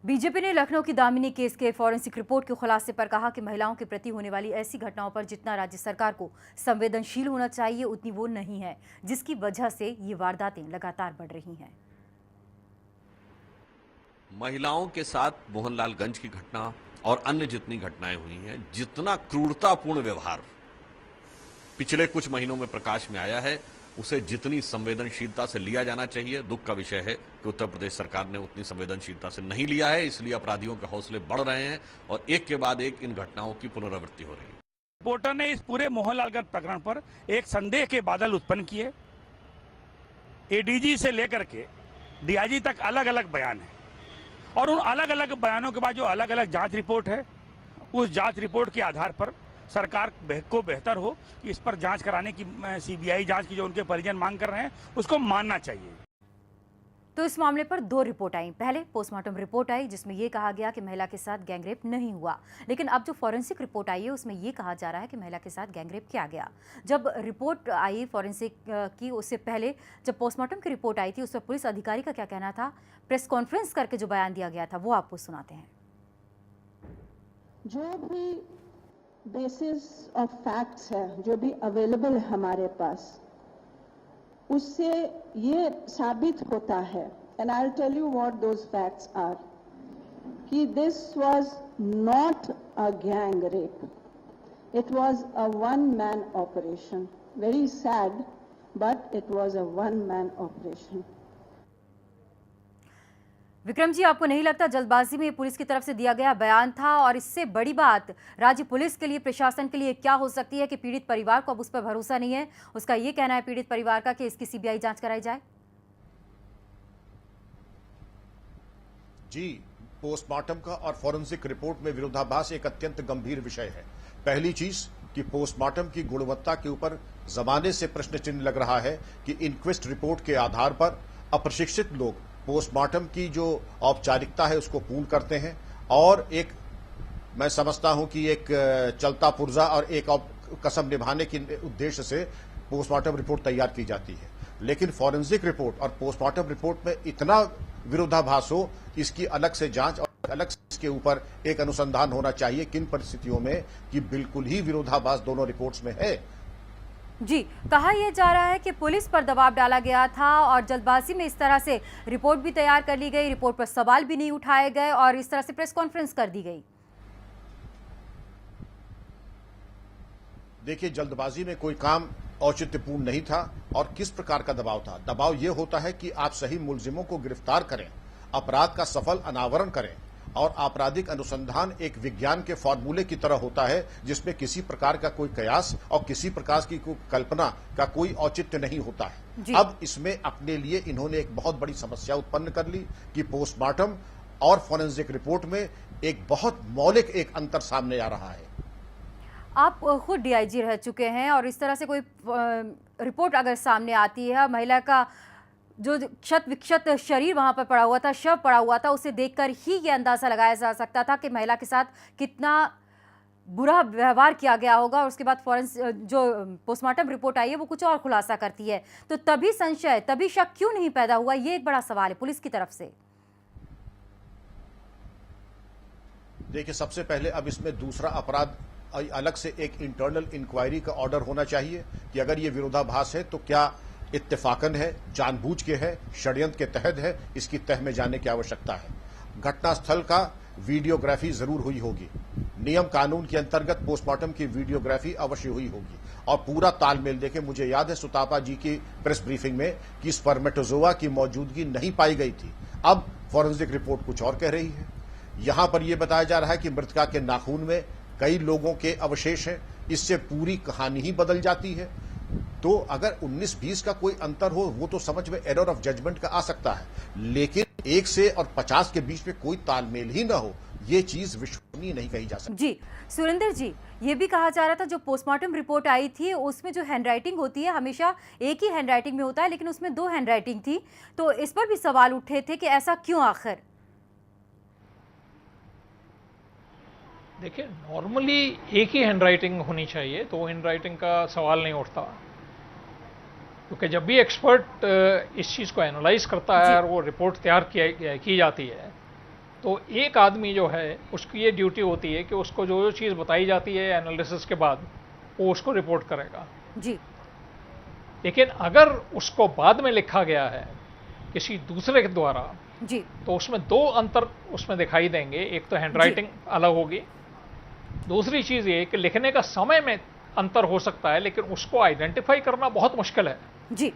BJP ने लखनऊ की Damini case के फॉरेंसिक रिपोर्ट के खुलासे पर कहा कि महिलाओं के प्रति होने वाली ऐसी घटनाओं पर जितना राज्य सरकार को संवेदनशील होना चाहिए उतनी वो नहीं है, जिसकी वजह से ये वारदातें लगातार बढ़ रही हैं। महिलाओं के साथ मोहनलालगंज की घटना और अन्य जितनी घटनाएं हुई हैं, जितना क्रूरतापूर्ण व्यवहार पिछले कुछ महीनों में प्रकाश में आया है, उसे जितनी संवेदनशीलता से लिया जाना चाहिए। दुख का विषय है कि उत्तर प्रदेश सरकार ने उतनी संवेदनशीलता से नहीं लिया है, इसलिए अपराधियों के हौसले बढ़ रहे हैं और एक के बाद एक इन घटनाओं की पुनरावृत्ति हो रही है। रिपोर्टर ने इस पूरे मोहनलालगंज प्रकरण पर एक संदेह के बादल उत्पन्न किए। एडीजी से लेकर के डीआईजी तक अलग अलग बयान है और उन अलग अलग बयानों के बाद जो अलग अलग जांच रिपोर्ट है, उस जांच रिपोर्ट के आधार पर सरकार को बेहतर हो कि इस पर जांच कराने की, सीबीआई जांच की जो उनके परिजन मांग कर रहे हैं उसको मानना चाहिए। तो इस मामले पर दो रिपोर्ट आई। पहले पोस्टमार्टम रिपोर्ट आई जिसमें यह कहा गया कि महिला के साथ गैंगरेप नहीं हुआ, लेकिन अब जो फॉरेंसिक रिपोर्ट आई है उसमें यह कहा जा रहा है कि महिला के साथ गैंगरेप किया गया। जब रिपोर्ट आई फॉरेंसिक की, उससे पहले जब पोस्टमार्टम की रिपोर्ट आई थी उस पर पुलिस अधिकारी का क्या कहना था, प्रेस कॉन्फ्रेंस करके जो बयान दिया गया था वो आपको सुनाते हैं। जो भी बेसिस ऑफ फैक्ट्स है, जो भी अवेलेबल है हमारे पास, उससे ये साबित होता है, and I will tell you what those facts are, कि this was not a gang rape, it was a one man operation. Very sad, but it was a one man operation. Vikram ji, आपको नहीं लगता जल्दबाजी में पुलिस की तरफ से दिया गया बयान था? और इससे बड़ी बात राज्य पुलिस के लिए, प्रशासन के लिए क्या हो सकती है कि पीड़ित परिवार को अब उस पर भरोसा नहीं है? उसका ये कहना है पीड़ित परिवार का कि इसकी सीबीआई जांच कराई जाए। जी, पोस्टमार्टम का और फॉरेंसिक रिपोर्ट में विरोधाभास एक अत्यंत गंभीर विषय है। पहली चीज कि पोस्टमार्टम की गुणवत्ता के ऊपर जमाने से प्रश्न चिन्ह लग रहा है कि इंक्वेस्ट रिपोर्ट के आधार पर अप्रशिक्षित लोग पोस्टमार्टम की जो औपचारिकता है उसको पूर्ण करते हैं और एक, मैं समझता हूं कि एक चलता पुर्जा और एक कसम निभाने के उद्देश्य से पोस्टमार्टम रिपोर्ट तैयार की जाती है। लेकिन फॉरेंसिक रिपोर्ट और पोस्टमार्टम रिपोर्ट में इतना विरोधाभास हो, इसकी अलग से जांच और अलग से इसके ऊपर एक अनुसंधान होना चाहिए किन परिस्थितियों में, कि बिल्कुल ही विरोधाभास दोनों रिपोर्ट्स में है। जी, कहा यह जा रहा है कि पुलिस पर दबाव डाला गया था और जल्दबाजी में इस तरह से रिपोर्ट भी तैयार कर ली गई, रिपोर्ट पर सवाल भी नहीं उठाए गए और इस तरह से प्रेस कॉन्फ्रेंस कर दी गई। देखिए, जल्दबाजी में कोई काम औचित्यपूर्ण नहीं था और किस प्रकार का दबाव था। दबाव यह होता है कि आप सही मुलजिमों को गिरफ्तार करें, अपराध का सफल अनावरण करें और आपराधिक अनुसंधान एक विज्ञान के फॉर्मूले की तरह होता है जिसमें किसी प्रकार का कोई कयास और किसी प्रकार की कोई कल्पना का कोई औचित्य नहीं होता है। अब इसमें अपने लिए इन्होंने एक बहुत बड़ी समस्या उत्पन्न कर ली कि पोस्टमार्टम और फॉरेंसिक रिपोर्ट में एक बहुत मौलिक एक अंतर सामने आ रहा है। आप खुद डीआईजी रह चुके हैं और इस तरह से कोई रिपोर्ट अगर सामने आती है, महिला का जो क्षत विक्षत शरीर वहां पर पड़ा हुआ था, शव पड़ा हुआ था, उसे देखकर ही ये अंदाजा लगाया जा सकता था कि महिला के साथ कितना बुरा व्यवहार किया गया होगा। और उसके बाद जो पोस्टमार्टम रिपोर्ट आई है वो कुछ और खुलासा करती है, तो तभी संशय, तभी शक क्यों नहीं पैदा हुआ? ये एक बड़ा सवाल है पुलिस की तरफ से। देखिए, सबसे पहले अब इसमें दूसरा अपराध अलग से एक इंटरनल इंक्वायरी का ऑर्डर होना चाहिए कि अगर ये विरोधाभास है तो क्या इत्तेफाकन है, जानबूझ के है, षड्यंत्र के तहत है, इसकी तह में जाने की आवश्यकता है। घटनास्थल का वीडियोग्राफी जरूर हुई होगी, नियम कानून के अंतर्गत पोस्टमार्टम की वीडियोग्राफी अवश्य हुई होगी और पूरा तालमेल देखे। मुझे याद है सुतापा जी की प्रेस ब्रीफिंग में कि स्पर्मेटोजोआ की मौजूदगी नहीं पाई गई थी। अब फॉरेंसिक रिपोर्ट कुछ और कह रही है। यहां पर यह बताया जा रहा है कि मृतका के नाखून में कई लोगों के अवशेष हैं। इससे पूरी कहानी ही बदल जाती है। तो अगर 19-20 का कोई अंतर हो वो तो समझ में एरर ऑफ जजमेंट का आ सकता है, लेकिन 1 से और 50 के बीच में कोई तालमेल ही ना हो, ये चीज विश्वसनीय नहीं कही जा सकती। जी सुरेंद्र जी, ये भी कहा जा रहा था जो पोस्टमार्टम रिपोर्ट आई थी उसमें जो हैंडराइटिंग होती है हमेशा एक ही हैंडराइटिंग में होता है, लेकिन उसमें 2 हैंडराइटिंग थी, तो इस पर भी सवाल उठे थे कि ऐसा क्यों आखिर? देखिए, नॉर्मली एक ही हैंडराइटिंग होनी चाहिए, तो हैंडराइटिंग का सवाल नहीं उठता, क्योंकि जब भी एक्सपर्ट इस चीज़ को एनालाइज करता है और वो रिपोर्ट तैयार की जाती है तो एक आदमी जो है उसकी ये ड्यूटी होती है कि उसको जो जो चीज़ बताई जाती है एनालिसिस के बाद वो उसको रिपोर्ट करेगा। जी लेकिन अगर उसको बाद में लिखा गया है किसी दूसरे के द्वारा जी तो उसमें दो अंतर उसमें दिखाई देंगे। एक तो हैंडराइटिंग अलग होगी, दूसरी चीज़ ये कि लिखने का समय में अंतर हो सकता है, लेकिन उसको आइडेंटिफाई करना बहुत मुश्किल है। जी